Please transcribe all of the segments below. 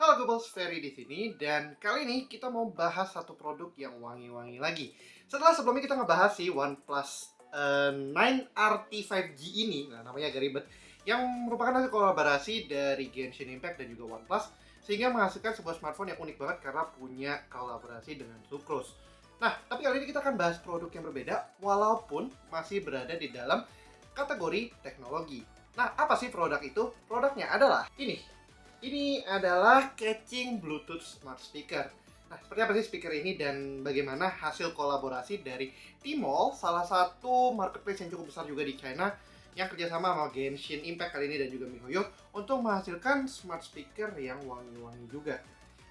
Halo Gobals, Ferry di sini dan kali ini kita mau bahas satu produk yang wangi-wangi lagi. Setelah sebelumnya kita ngebahas si OnePlus 9RT 5G ini, nah namanya agak ribet, yang merupakan hasil kolaborasi dari Genshin Impact dan juga OnePlus sehingga menghasilkan sebuah smartphone yang unik banget karena punya kolaborasi dengan Sucrose. Nah, tapi kali ini kita akan bahas produk yang berbeda walaupun masih berada di dalam kategori teknologi. Nah, apa sih produk itu? Produknya adalah ini. Ini adalah catching Bluetooth Smart Speaker. Nah, seperti apa sih speaker ini dan bagaimana hasil kolaborasi dari Tmall, salah satu marketplace yang cukup besar juga di China, yang kerjasama sama Genshin Impact kali ini dan juga MiHoYo untuk menghasilkan smart speaker yang wangi-wangi juga.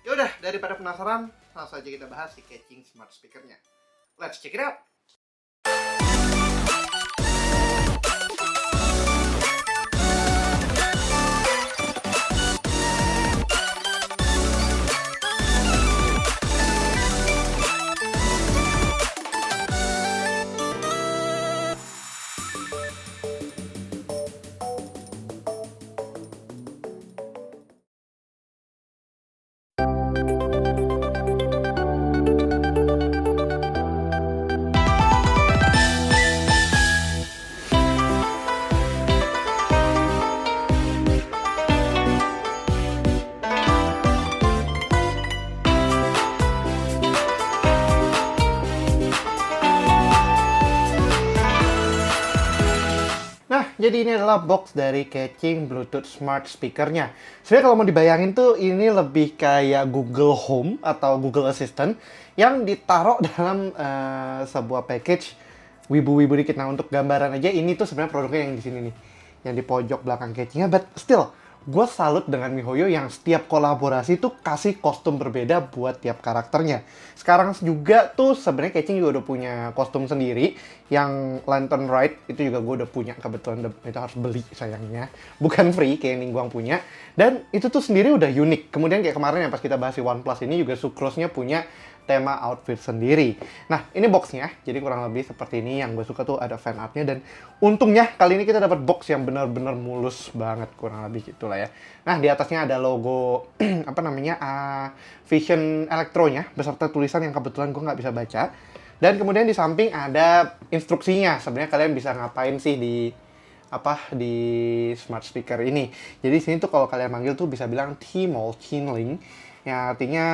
Yaudah, daripada penasaran, langsung saja kita bahas si catching smart speakernya. Let's check it out! Nah, jadi ini adalah box dari catching Bluetooth Smart Speaker-nya. Sebenarnya kalau mau dibayangin tuh ini lebih kayak Google Home atau Google Assistant yang ditaruh dalam sebuah package wibu-wibu dikit. Nah, untuk gambaran aja ini tuh sebenarnya produknya yang di sini nih, yang di pojok belakang catching-nya. But still, gue salut dengan MiHoYo yang setiap kolaborasi tuh kasih kostum berbeda buat tiap karakternya. Sekarang juga tuh sebenarnya catching juga udah punya kostum sendiri yang Lantern Ride itu juga gue udah punya, kebetulan itu harus beli sayangnya, bukan free kayak yang Ningguang punya. Dan itu tuh sendiri udah unik. Kemudian kayak kemarin yang pas kita bahas di OnePlus ini juga Sucrose-nya punya tema outfit sendiri. Nah, ini boxnya, jadi kurang lebih seperti ini. Yang gue suka tuh ada fan artnya, dan untungnya kali ini kita dapat box yang benar-benar mulus banget, kurang lebih gitulah ya. Nah, di atasnya ada logo apa namanya Vision Electro-nya beserta tulisan yang kebetulan gue nggak bisa baca. Dan kemudian di samping ada instruksinya. Sebenarnya kalian bisa ngapain sih di smart speaker ini. Jadi sini tuh kalau kalian manggil tuh bisa bilang Tmall Chinling, yang artinya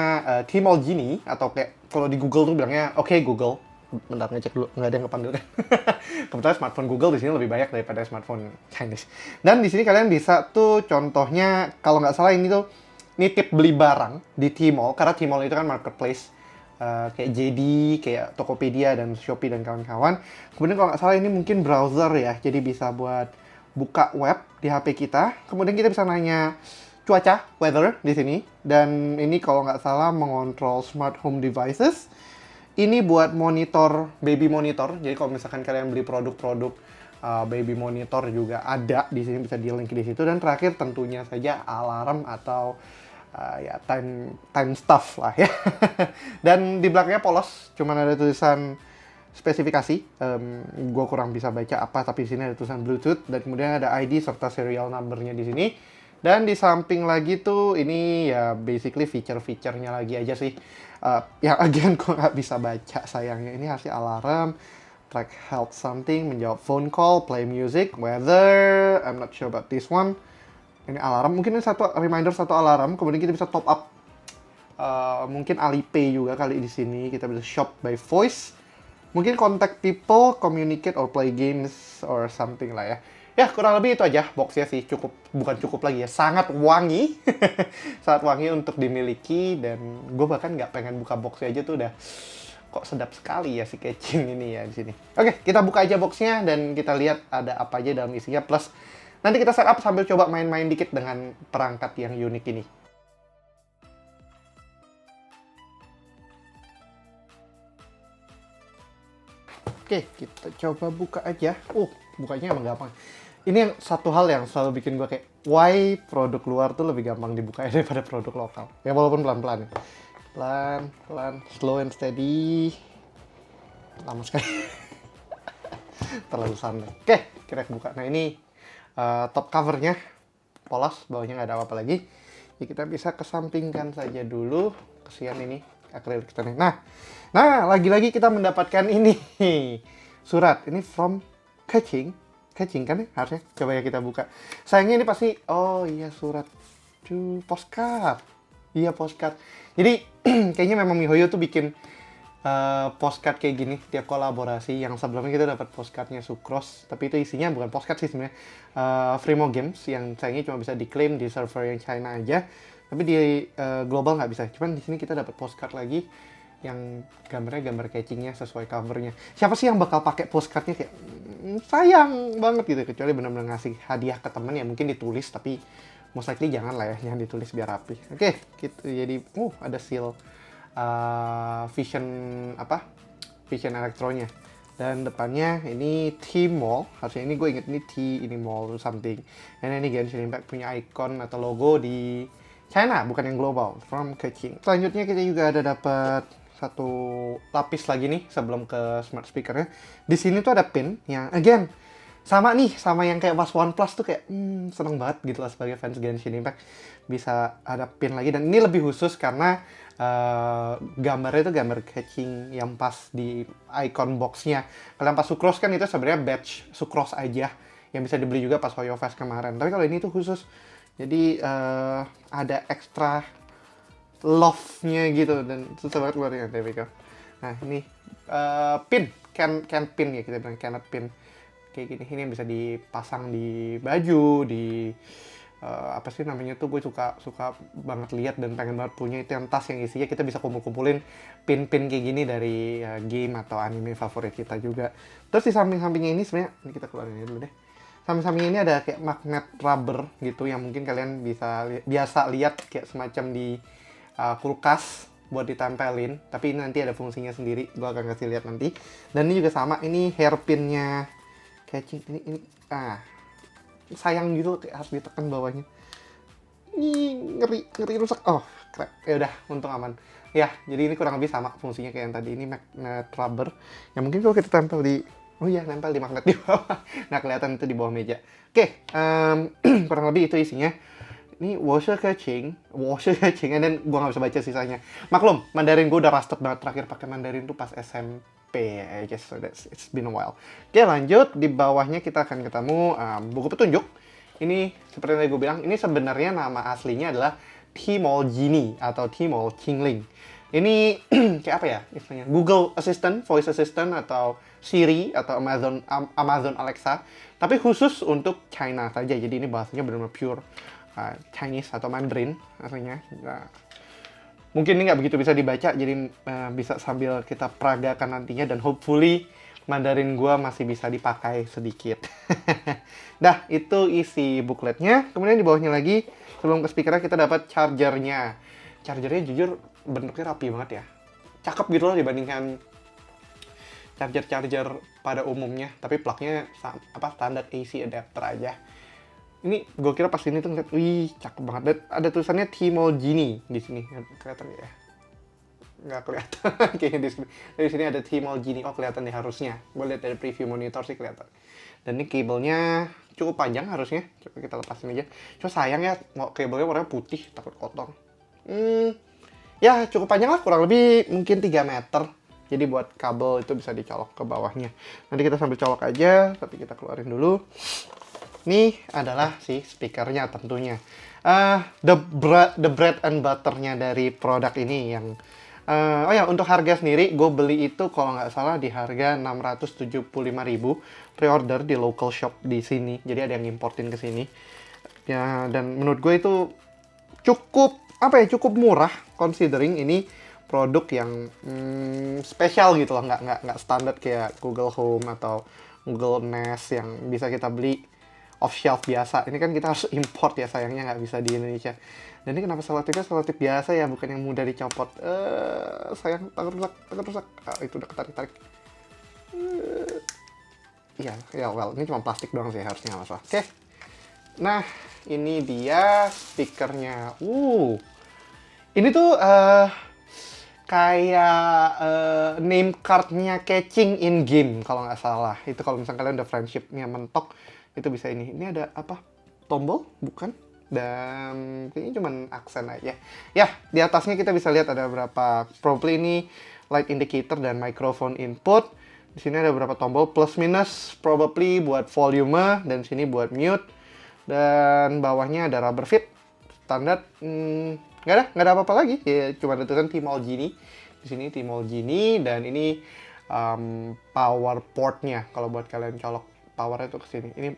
Tmall Genie, atau kayak kalau di Google tuh bilangnya oke Google. Bentar, ngecek dulu, nggak ada yang kepanggil kan. Kebetulan smartphone Google di sini lebih banyak daripada smartphone Chinese. Dan di sini kalian bisa tuh contohnya, kalau nggak salah ini tuh nitip beli barang di Tmall, karena Tmall itu kan marketplace kayak JD, kayak Tokopedia dan Shopee dan kawan-kawan. Kemudian kalau nggak salah ini mungkin browser ya, jadi bisa buat buka web di HP kita. Kemudian kita bisa nanya cuaca, weather di sini. Dan ini kalau nggak salah mengontrol smart home devices. Ini buat monitor, baby monitor. Jadi kalau misalkan kalian beli produk-produk baby monitor juga ada di sini, bisa di link di situ. Dan terakhir tentunya saja alarm atau ya time stuff lah ya. Dan di belakangnya polos, cuman ada tulisan spesifikasi. Gue kurang bisa baca apa, tapi di sini ada tulisan Bluetooth dan kemudian ada ID serta serial numbernya di sini. Dan di samping lagi tuh ini ya basically feature-featurenya lagi aja sih. Yang again gue nggak bisa baca sayangnya. Ini hasil alarm, track health something, menjawab phone call, play music, weather, I'm not sure about this one. Ini alarm, mungkin ini satu reminder, satu alarm. Kemudian kita bisa top up mungkin Alipay juga kali di sini. Kita bisa shop by voice, mungkin contact people, communicate or play games or something lah ya. Ya kurang lebih itu aja boxnya sih. Cukup, bukan cukup lagi ya, sangat wangi. Sangat wangi untuk dimiliki. Dan gue bahkan nggak pengen buka boxnya aja tuh udah kok sedap sekali ya si catching ini ya di sini. Oke, kita buka aja boxnya dan kita lihat ada apa aja dalam isinya, plus nanti kita setup sambil coba main-main dikit dengan perangkat yang unik ini. Oke, kita coba buka aja. Bukanya emang gampang. Ini yang satu hal yang selalu bikin gue kayak, why produk luar tuh lebih gampang dibuka daripada produk lokal. Ya walaupun pelan-pelan. Pelan-pelan, slow and steady. Lama sekali. Terlalu santai. Oke, kita buka. Nah ini top covernya polos, bawahnya nggak ada apa-apa lagi. Ya, kita bisa kesampingkan saja dulu. Kesian ini akrilik kita nih. Nah, lagi-lagi kita mendapatkan ini surat. Ini from Keqing. Keqing kan ya harusnya. Coba ya kita buka. Sayangnya ini pasti, oh iya surat. Postcard. Iya postcard. Jadi kayaknya memang MiHoYo tuh bikin postcard kayak gini tiap kolaborasi. Yang sebelumnya kita dapat postcardnya Sucrose, tapi itu isinya bukan postcard sih sebenarnya, Frimo Games yang sayangnya cuma bisa diklaim di server yang China aja, tapi di global nggak bisa. Cuman di sini kita dapat postcard lagi yang gambarnya gambar catchingnya sesuai covernya. Siapa sih yang bakal pakai postcardnya, kayak sayang banget gitu, kecuali benar-benar ngasih hadiah ke temen ya mungkin ditulis, tapi most likely jangan lah ya, jangan ditulis biar rapi. Oke, gitu. Jadi ada seal vision elektronya, dan depannya ini T-Mall, harusnya ini gue inget ini T, ini Mall something, dan ini Genshin Impact punya icon atau logo di China, bukan yang global, from Keqing. Selanjutnya kita juga ada dapat satu lapis lagi nih sebelum ke smart speakernya. Di sini tuh ada pin yang again sama yang kayak pas OnePlus tuh, kayak seneng banget gitu lah sebagai fans Genshin Impact bisa ada pin lagi, dan ini lebih khusus karena gambarnya itu gambar catching yang pas di icon boxnya. Kalau yang pas Sucrose kan itu sebenarnya badge Sucrose aja yang bisa dibeli juga pas Hoyo Fest kemarin, tapi kalau ini tuh khusus, jadi ada extra love-nya gitu, dan susah banget keluarnya. There we go. Nah ini pin, can pin ya, kita bilang cannot pin kayak gini. Ini yang bisa dipasang di baju, di apa sih namanya tuh, gue suka banget lihat dan pengen banget punya itu, yang tas yang isinya kita bisa kumpulin pin-pin kayak gini dari game atau anime favorit kita juga. Terus di samping-sampingnya ini sebenarnya, ini kita keluarin dulu deh. Samping-samping ini ada kayak magnet rubber gitu yang mungkin kalian bisa biasa lihat kayak semacam di kulkas buat ditempelin, tapi ini nanti ada fungsinya sendiri, gue akan kasih lihat nanti. Dan ini juga sama, ini hairpinnya catching, ini sayang gitu, kayak harus ditekan bawahnya. Ini ngeri rusak. Oh, crap. Ya udah, untung aman. Ya, jadi ini kurang lebih sama fungsinya kayak yang tadi. Ini magnet rubber. Ya mungkin kalau kita tempel di, nempel di magnet di bawah. Nah, kelihatan itu di bawah meja. Oke, kurang lebih itu isinya. Ini washer catching, and then gue nggak bisa baca sisanya. Maklum, Mandarin gue udah rusted banget. Terakhir pakai Mandarin tuh pas SMP. I guess so it's been a while. Oke, lanjut. Di bawahnya kita akan ketemu buku petunjuk. Ini seperti yang gue bilang, ini sebenarnya nama aslinya adalah Tmall Genie atau Tmall Qingling. Ini kayak apa ya istilahnya? Google Assistant, Voice Assistant, atau Siri atau Amazon Alexa, tapi khusus untuk China saja. Jadi ini bahasanya benar-benar pure Chinese atau Mandarin aslinya. Nah, mungkin ini nggak begitu bisa dibaca, jadi bisa sambil kita peragakan nantinya, dan hopefully Mandarin gua masih bisa dipakai sedikit. Dah, itu isi bookletnya. Kemudian di bawahnya lagi, sebelum ke speakernya kita dapat chargernya. Chargernya jujur bentuknya rapi banget ya. Cakep gitu loh dibandingkan charger pada umumnya. Tapi plugnya standar AC adapter aja. Ini gue kira pas ini tuh ngeliat, wih cakep banget. Dan ada tulisannya Tmall Genie di sini. Kelihatan ya? Nggak kelihatan. Kayaknya di sini ada Tmall Genie. Oh kelihatan nih harusnya. Gue lihat dari preview monitor sih kelihatan. Dan ini kabelnya cukup panjang harusnya. Coba kita lepasin aja. Cuma sayang ya, kabelnya warnanya putih, takut kotor. Ya cukup panjang lah, kurang lebih mungkin 3 meter. Jadi buat kabel itu bisa dicolok ke bawahnya. Nanti kita sambil colok aja, tapi kita keluarin dulu. Ini adalah si speakernya tentunya. The bread and butternya dari produk ini yang oh ya, untuk harga sendiri gue beli itu kalau nggak salah di harga 675.000 pre-order di local shop di sini. Jadi ada yang importin ke sini. Ya, dan menurut gue itu cukup murah considering ini produk yang spesial gitu loh, nggak standar kayak Google Home atau Google Nest yang bisa kita beli off shelf biasa. Ini kan kita harus import ya, sayangnya nggak bisa di Indonesia. Dan ini kenapa selotipnya selotip biasa ya, bukan yang mudah dicopot. Sayang, tangan rusak. Itu udah ketarik-tarik. Ya well, ini cuma plastik doang sih, harusnya nggak masalah. Oke. Nah, ini dia speakernya. Ini tuh kayak name cardnya catching in game kalau nggak salah. Itu kalau misalnya kalian udah friendshipnya mentok, itu bisa ini. Ini ada apa? Tombol? Bukan. dan kayaknya cuman aksen aja. Ya, di atasnya kita bisa lihat ada beberapa, probably ini light indicator dan microphone input. Di sini ada beberapa tombol plus minus, probably buat volume, dan sini buat mute. Dan bawahnya ada rubber fit standar. Nggak ada apa-apa lagi. Ya, cuma ada tulisan Tmall Genie. Di sini Tmall Genie, dan ini power portnya. Kalau buat kalian colok powernya tuh ke sini. Ini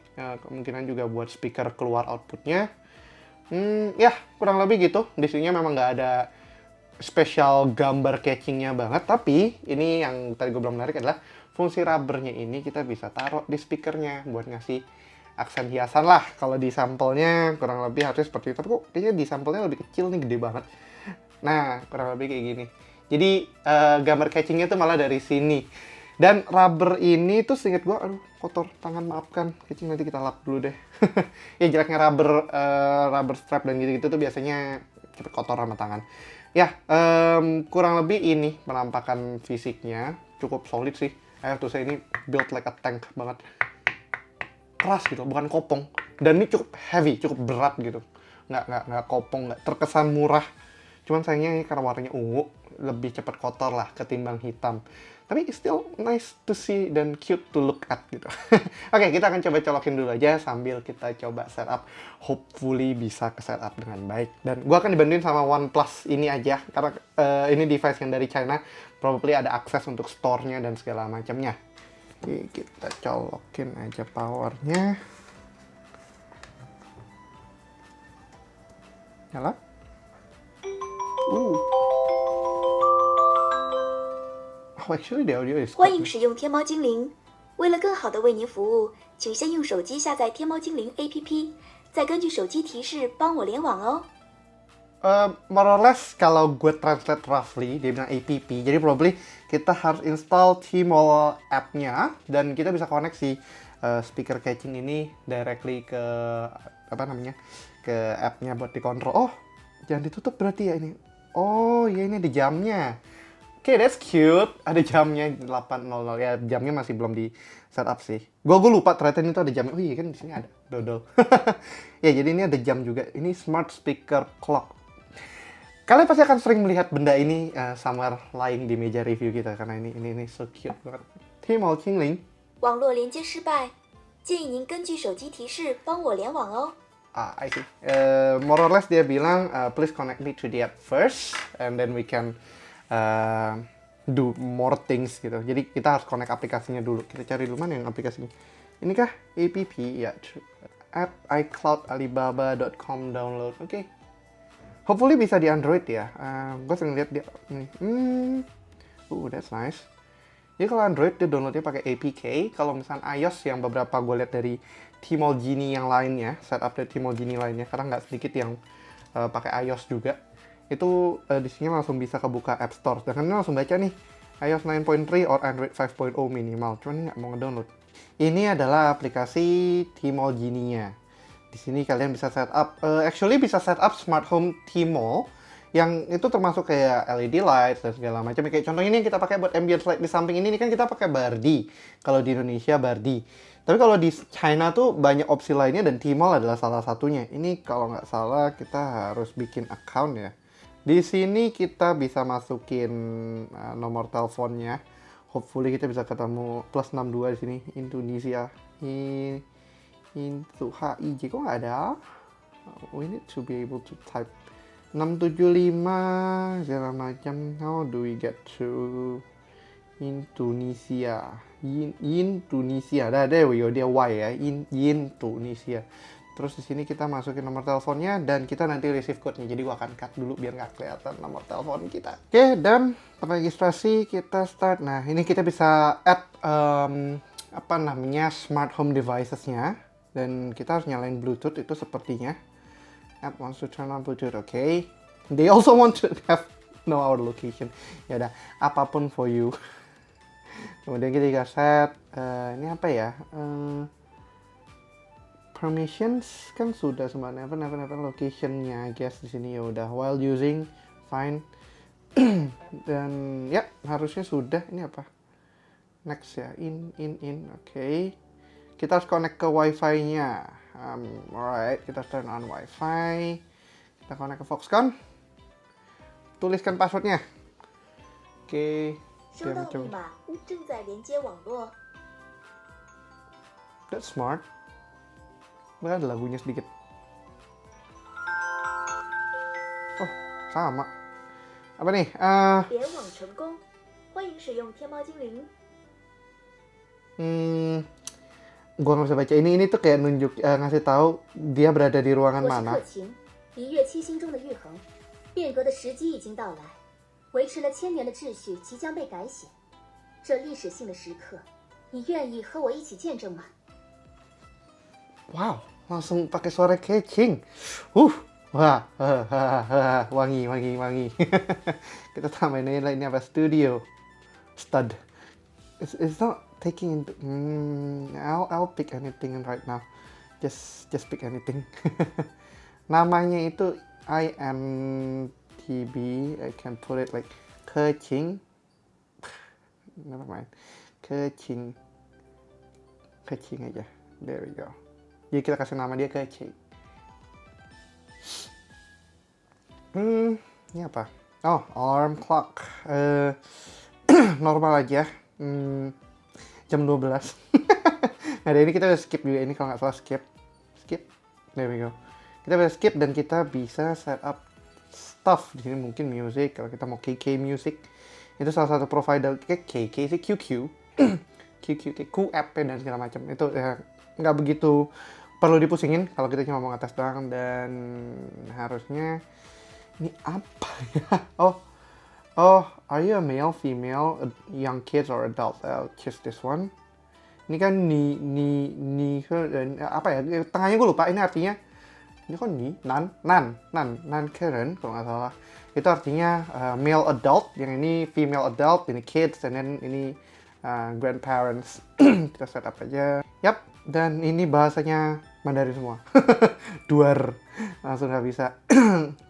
kemungkinan juga buat speaker keluar outputnya. Ya, kurang lebih gitu. Di sini memang nggak ada spesial gambar catchingnya banget, tapi ini yang tadi gue belum menarik adalah fungsi rubbernya ini kita bisa taruh di speakernya buat ngasih aksen hiasan lah. Kalau di sampelnya kurang lebih harusnya seperti itu, tapi kok kayaknya di sampelnya lebih kecil nih, gede banget. Nah, kurang lebih kayak gini. Jadi gambar catchingnya tuh malah dari sini. Dan rubber ini tuh seinget gue, aduh kotor tangan, maafkan. Catching nanti kita lap dulu deh. Ya jeleknya rubber strap dan gitu-gitu tuh biasanya cepet kotor sama tangan. Ya, kurang lebih ini penampakan fisiknya. Cukup solid sih. Tuh saya ini build like a tank banget. Keras gitu, bukan kopong. Dan ini cukup heavy, cukup berat gitu. Nggak kopong, nggak terkesan murah. Cuman sayangnya ini karena warnanya ungu, lebih cepat kotor lah ketimbang hitam. Tapi still nice to see dan cute to look at gitu. Oke, kita akan coba colokin dulu aja sambil kita coba setup. Hopefully bisa ke setup dengan baik. Dan gua akan dibantuin sama OnePlus ini aja, karena ini device yang dari China. Probably ada akses untuk store-nya dan segala macamnya. Oke, kita colokin aja powernya. Nyala. Oh, actually the audio is 欢迎使用天猫精灵。为了更好的为您服务，请先用手机下载天猫精灵 APP， 再根据手机提示帮我联网哦。More or less kalau gue translate roughly, dia bilang app, jadi probably kita harus install Tmall app-nya dan kita bisa connect si speaker catching ini directly ke ke app-nya buat dikontrol. Oh, jangan ditutup berarti ya ini. Oh, ya ini ada jamnya. Oke, that's cute. Ada jamnya 8.00 ya, jamnya masih belum di setup sih. Gue lupa ternyata ini tuh ada jamnya. Oh iya kan di sini ada dodol. Ya, jadi ini ada jam juga. Ini smart speaker clock. Kalian pasti akan sering melihat benda ini somewhere lying di meja review kita karena ini so cute banget. Tmall Qingling. 网络连接失败，建议您根据手机提示帮我联网哦。I see. More or less dia bilang, please connect me to the app first, and then we can do more things gitu. Jadi kita harus connect aplikasinya dulu. Kita cari dulu mana yang aplikasinya. Inikah app? Ya, app iCloud Alibaba.com download. Oke. Hopefully bisa di Android ya. Gue sering lihat dia ini. That's nice. Jadi kalau Android dia downloadnya pakai APK. Kalau misalnya iOS yang beberapa gue lihat dari Tmall Genie yang lainnya, setup dari Tmall Genie lainnya, karena nggak sedikit yang pakai iOS juga. Itu di sini langsung bisa kebuka App Store. Dan ini langsung baca nih iOS 9.3 or Android 5.0 minimal. Cuman nggak mau ngedownload. Ini adalah aplikasi Tmall Genie-nya. Di sini kalian bisa setup, actually bisa setup smart home Tmall yang itu termasuk kayak LED lights dan segala macam. Kayak contohnya ini kita pakai buat ambience light di samping ini kan kita pakai Bardi. Kalau di Indonesia Bardi. Tapi kalau di China tuh banyak opsi lainnya dan Tmall adalah salah satunya. Ini kalau nggak salah kita harus bikin account ya. Di sini kita bisa masukin nomor teleponnya. Hopefully kita bisa ketemu plus 62 di sini Indonesia. Into HIJ kok nggak ada? We need to be able to type 675 segala macam. How do we get to Indonesia? Indonesia. There we go, dia Y ya. Indonesia. Terus di sini kita masukin nomor teleponnya dan kita nanti receive code-nya. Jadi gua akan cut dulu biar nggak kelihatan nomor telepon kita. Oke, dan registrasi kita start. Nah, ini kita bisa add smart home devices-nya. Dan kita harus nyalain Bluetooth itu sepertinya. App wants to turn on Bluetooth, okay. They also want to know our location. Ya udah, apapun for you. Kemudian kita set, ini apa ya? Permissions kan sudah sebenarnya. Never location-nya, I guess di sini ya udah. While using, fine. Dan ya harusnya sudah. Ini apa? Next ya, in, okay. Kita harus connect ke wifi-nya. Alright, kita turn on wifi. Kita connect ke Foxconn. Tuliskan passwordnya. Oke. 收到密码，正在连接网络。 That's smart. Ada lagunya sedikit. Oh, sama. Apa nih? 联网成功，欢迎使用天猫精灵。 Gua nggak bisa baca ini tuh kayak ngasih tahu dia berada di ruangan 我是 mana. 克勤，一跃七星中的玉衡，变革的时机已经到来，维持了千年的秩序即将被改写。这历史性的时刻，你愿意和我一起见证吗？ Wow, langsung pakai suara catching. Wah, wangi. Kita tambahin ini apa studio stud. It's not taking into. I'll pick anything right now. Just pick anything. Namanya itu INTB. I can put it like Kecing. Never mind. Kecing aja. There we go. Jadi kita kasih nama dia Kecing. Ini apa? Oh, alarm clock. Normal aja. Jam 12. Nah, dari ini kita bisa skip juga. Ini kalau nggak salah skip. There we go. Kita bisa skip dan kita bisa set up stuff. Di sini mungkin music. Kalau kita mau KK Music. Itu salah satu provider. KK sih QQ. QApp dan segala macam. Itu ya nggak begitu perlu dipusingin kalau kita cuma mau ngetes doang. Dan harusnya ini apa ya? Oh, are you a male, female, young kids or adult? I'll choose this one. Ini kan apa ya? Tengahnya gue lupa. Ini artinya ini kan nan Karen kalau nggak salah. Itu artinya male adult. Yang ini female adult. Ini kids. Dan then ini grandparents. Kita set up aja. Yap. Dan ini bahasanya Mandarin semua. Duar. Langsung nggak bisa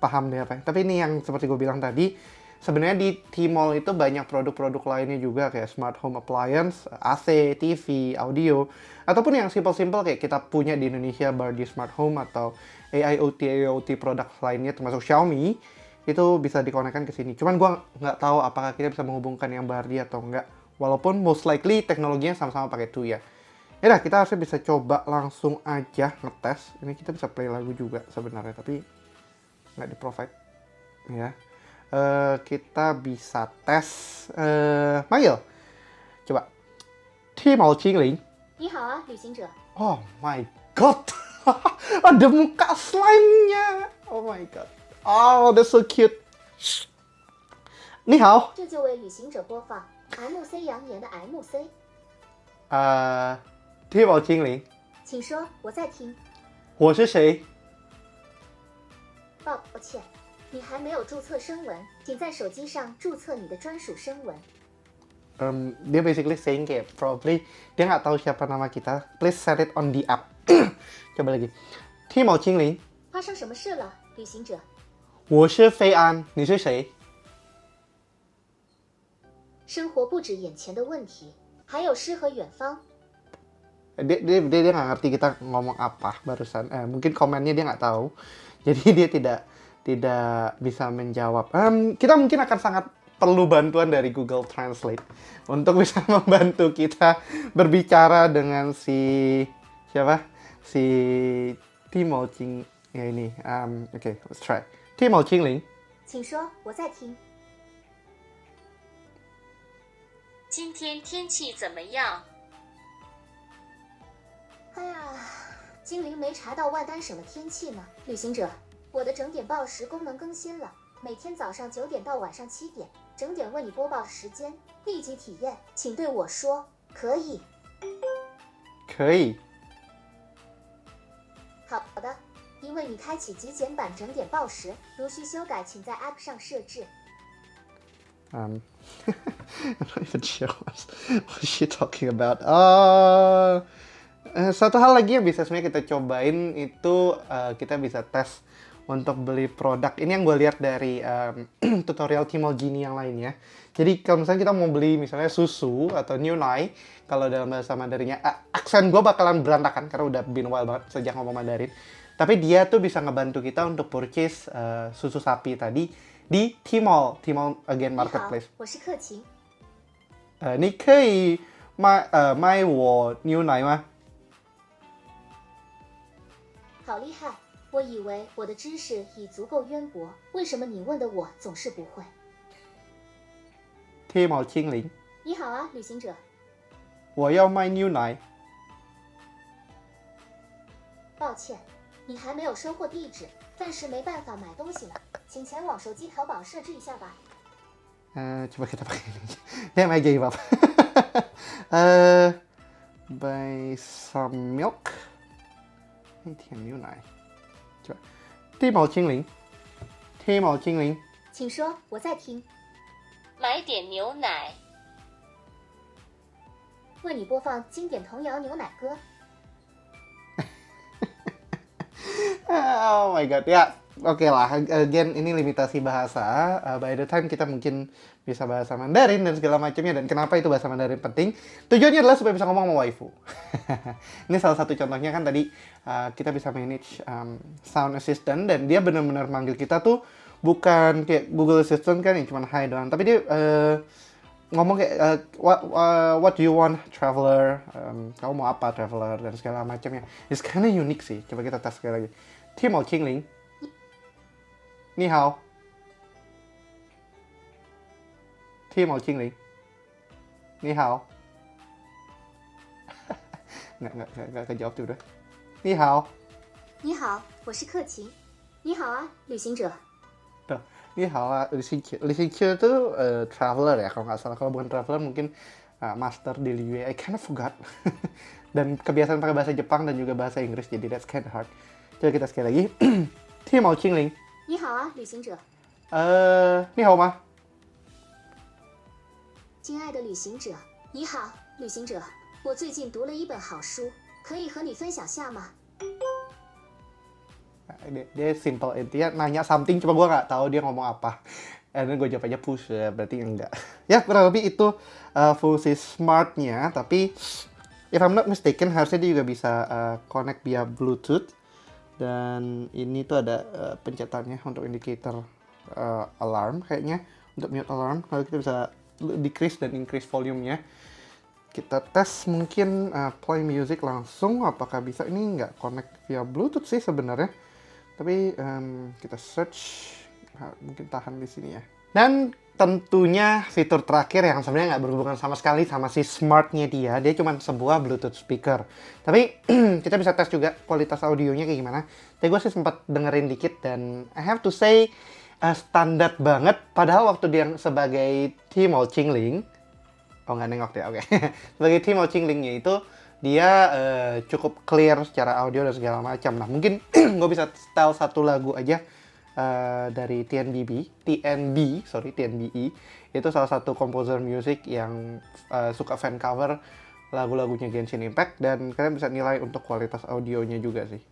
paham deh apa. Tapi ini yang seperti gue bilang tadi. Sebenarnya di Tmall itu banyak produk-produk lainnya juga kayak smart home appliance, AC, TV, audio, ataupun yang simple-simple kayak kita punya di Indonesia Bardi Smart Home atau AIoT produk lainnya termasuk Xiaomi itu bisa dikonekkan ke sini. Cuman gua nggak tahu apakah kita bisa menghubungkan yang Bardi atau enggak. Walaupun most likely teknologinya sama-sama pakai Tuya. Ya, kita harusnya bisa coba langsung aja ngetes. Ini kita bisa play lagu juga sebenarnya, tapi nggak di-provide. Ya. Kita bisa tes manggil. Coba. Tmall Jingling. 你好啊，旅行者。 Oh my god. Ada muka slime-nya. Oh my god. Oh, that's so cute. 你好。这就为旅行者播放 MC 扬言的 MC。Tmall Jingling。请说，我在听。我是谁？抱歉。 你还没有注册声纹，请在手机上注册你的专属声纹。Dia basically saying kayak probably dia nggak tahu siapa nama kita. Please set it on the app. Coba lagi. Tmall Jingling. 发生什么事了，旅行者？我是飞安，你是谁？生活不止眼前的问题，还有诗和远方。 Dia nggak ngerti kita ngomong apa barusan. Mungkin komennya dia nggak tahu. Jadi dia tidak bisa menjawab. Kita mungkin akan sangat perlu bantuan dari Google Translate untuk bisa membantu kita berbicara dengan si Tmall Jing ya ini. Okay, let's try. Tmall Jingling. 请说，我在听。今天天气怎么样？哎呀，精灵没查到万丹省的天气呢。旅行者。 我的整点报时功能更新了，每天早上9点到晚上7点，整点为你播报时间，立即体验，请对我说可以。可以。好的，因为你开启极简版整点报时，如需修改，请在 App 上设置。I'm not even sure what she talking about. Satu hal lagi yang bisa sebenarnya kita cobain itu kita bisa tes untuk beli produk. Ini yang gue lihat dari tutorial Tmall Genie yang lainnya. Jadi kalau misalnya kita mau beli misalnya susu atau New Nai, kalau dalam bahasa Mandarinnya, aksen gue bakalan berantakan karena udah been a while banget sejak ngomong Mandarin. Tapi dia tuh bisa ngebantu kita untuk purchase susu sapi tadi di Tmall again 你好 marketplace.，我是克勤。你可以卖我牛奶吗？好厉害！我以为我的知识已足够渊博，为什么你问的我总是不会？天猫精灵，你好啊，旅行者。我要卖牛奶。抱歉，你还没有收货地址，暂时没办法买东西呢，请前往手机淘宝设置一下吧。 Coba kita pakai ini. Dia main game apa? Buy some milk. Ini tiang牛奶. Coba. 天猫精灵，天猫精灵。请说，我在听。买点牛奶。为你播放经典童谣牛奶歌。 Oh my god, ya. Oke lah, again ini limitasi bahasa. By the time kita mungkin bisa bahasa Mandarin dan segala macamnya. Dan kenapa itu bahasa Mandarin penting? Tujuannya adalah supaya bisa ngomong sama waifu. Ini salah satu contohnya kan tadi kita bisa manage sound assistant dan dia benar-benar manggil kita tuh bukan kayak Google Assistant kan yang cuma hi doang, tapi dia ngomong kayak what do you want traveler, kamu mau apa traveler dan segala macamnya. It's kinda unique sih. Coba kita tes sekali lagi. 天猫精灵，你好。天猫精灵，你好。nggak kejawab tuh udah. 你好。你好，我是克勤。你好啊，旅行者。 Tuh, 你好啊, Lisinche itu traveler ya kalau nggak salah. Kalau bukan traveler mungkin master di Liyue. I kind of forgot. Dan kebiasaan pakai bahasa Jepang dan juga bahasa Inggris, jadi that's kind of hard. Coba kita sekali lagi. 天猫精灵。你好啊，旅行者。你好吗？亲爱的旅行者，你好，旅行者。我最近读了一本好书，可以和你分享下吗？ Dia simple, intinya nanya something, coba gue nggak tahu dia ngomong apa. Dan gue jawab aja push, berarti enggak. Ya kurang lebih itu fungsi smartnya, tapi if I'm not mistaken harusnya dia juga bisa connect via Bluetooth. Dan ini tuh ada pencetannya untuk indicator alarm kayaknya, untuk mute alarm. Lalu kita bisa decrease dan increase volumenya. Kita tes mungkin play music langsung, apakah bisa. Ini nggak connect via Bluetooth sih sebenarnya. Tapi kita search, mungkin tahan di sini ya. Dan tentunya fitur terakhir yang sebenarnya nggak berhubungan sama sekali sama si smartnya dia cuma sebuah Bluetooth speaker. Tapi kita bisa tes juga kualitas audionya kayak gimana. Tapi gue sih sempat dengerin dikit dan I have to say standar banget. Padahal waktu dia sebagai Tmall Chingling, oh nggak nengok deh, oke. Sebagai Tmall Chinglingnya itu dia cukup clear secara audio dan segala macam. Nah mungkin gue bisa style satu lagu aja dari TNBE, itu salah satu komposer musik yang suka fan cover lagu-lagunya Genshin Impact, dan kalian bisa nilai untuk kualitas audionya juga sih.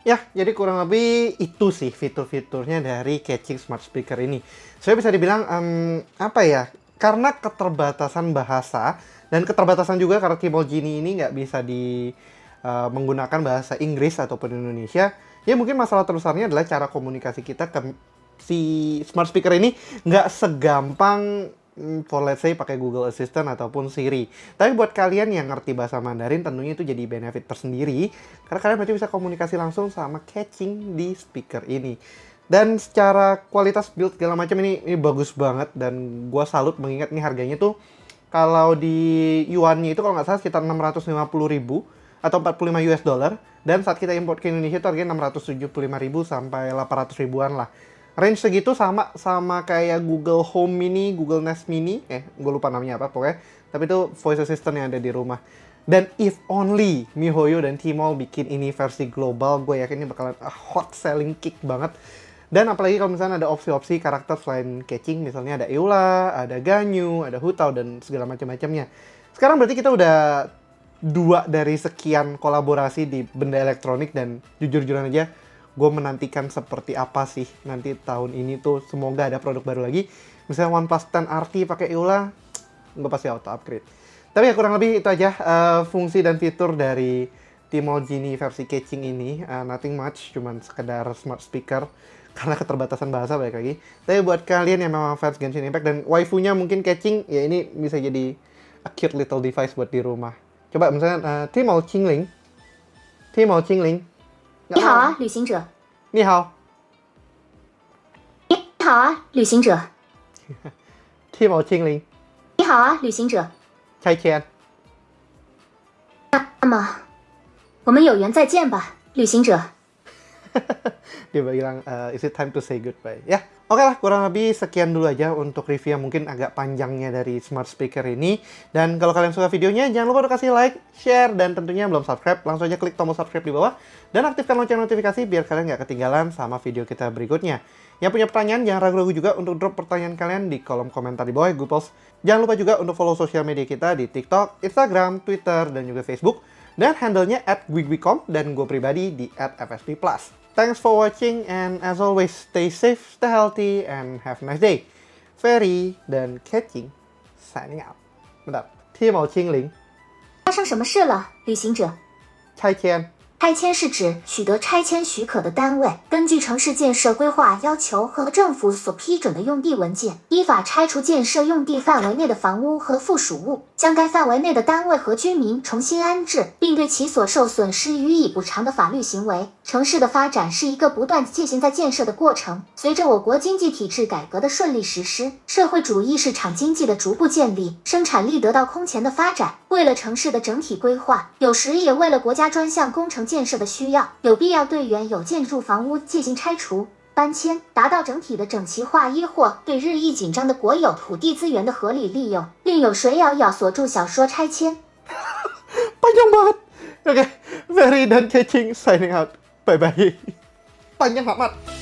Ya, jadi kurang lebih itu sih fitur-fiturnya dari Catching Smart Speaker ini. Saya bisa dibilang, apa ya, karena keterbatasan bahasa, dan keterbatasan juga karena Tmall Genie ini nggak bisa menggunakan bahasa Inggris ataupun Indonesia, ya mungkin masalah terbesarnya adalah cara komunikasi kita ke si smart speaker ini nggak segampang for let's say pakai Google Assistant ataupun Siri. Tapi buat kalian yang ngerti bahasa Mandarin tentunya itu jadi benefit tersendiri karena kalian berarti bisa komunikasi langsung sama catching di speaker ini. Dan secara kualitas build segala macam ini bagus banget dan gua salut mengingat ini harganya tuh kalau di yuannya itu kalau nggak salah sekitar 650.000 atau 45 US dollar dan saat kita import ke Indonesia itu harganya 675.000 sampai 800 ribuan lah. Range segitu sama kayak Google Home Mini, Google Nest Mini, gue lupa namanya apa pokoknya. Tapi itu voice assistant yang ada di rumah. Dan if only MiHoYo dan Tmall bikin ini versi global, gue yakin ini bakalan hot selling kick banget. Dan apalagi kalau misalnya ada opsi-opsi karakter selain catching, misalnya ada Eula, ada Ganyu, ada Hutao, dan segala macam-macamnya. Sekarang berarti kita udah 2 dari sekian kolaborasi di benda elektronik dan jujur-jujuran aja, gue menantikan seperti apa sih nanti tahun ini tuh. Semoga ada produk baru lagi. Misalnya OnePlus 10 RT pakai Eula, gue pasti auto upgrade. Tapi ya kurang lebih itu aja fungsi dan fitur dari Tmall Genie versi catching ini. Nothing much, cuman sekedar smart speaker karena keterbatasan bahasa balik lagi. Tapi buat kalian yang memang fans Genshin Impact dan waifunya mungkin catching, ya ini bisa jadi a cute little device buat di rumah. Coba misalnya Tmall Qingling. Tmall Qingling. 你好啊，旅行者。你好。你好啊，旅行者。 Tmall Qingling。你好啊，旅行者。拆迁。那么，我们有缘再见吧，旅行者。 Dia bilang, is it time to say goodbye? Ya, oke lah, kurang lebih sekian dulu aja untuk review yang mungkin agak panjangnya dari smart speaker ini. Dan kalau kalian suka videonya, jangan lupa untuk kasih like, share, dan tentunya belum subscribe, langsung aja klik tombol subscribe di bawah. Dan aktifkan lonceng notifikasi biar kalian nggak ketinggalan sama video kita berikutnya. Yang punya pertanyaan, jangan ragu-ragu juga untuk drop pertanyaan kalian di kolom komentar di bawah Google Post. Jangan lupa juga untuk follow sosial media kita di TikTok, Instagram, Twitter, dan juga Facebook. Dan handle-nya @gwigwicom dan gue pribadi di @fsp+. Thanks for watching and as always, stay safe, stay healthy, and have a nice day. Ferry dan Catching signing out. Bentar, Tmall Qingling. 发生什么事了，旅行者？拆迁。 拆迁是指取得拆迁许可的单位，根据城市建设规划要求和政府所批准的用地文件，依法拆除建设用地范围内的房屋和附属物，将该范围内的单位和居民重新安置，并对其所受损失予以补偿的法律行为。城市的发展是一个不断进行在建设的过程。随着我国经济体制改革的顺利实施，社会主义市场经济的逐步建立，生产力得到空前的发展。为了城市的整体规划，有时也为了国家专项工程建设的需要，有必要对原有建筑房屋进行拆除、搬迁，达到整体的整齐划一或对日益紧张的国有土地资源的合理利用。另有水咬咬所著小说《拆迁》。 Panjang banget. Oke, Ferry dan Catching signing out. Bye-bye. Panjang amat.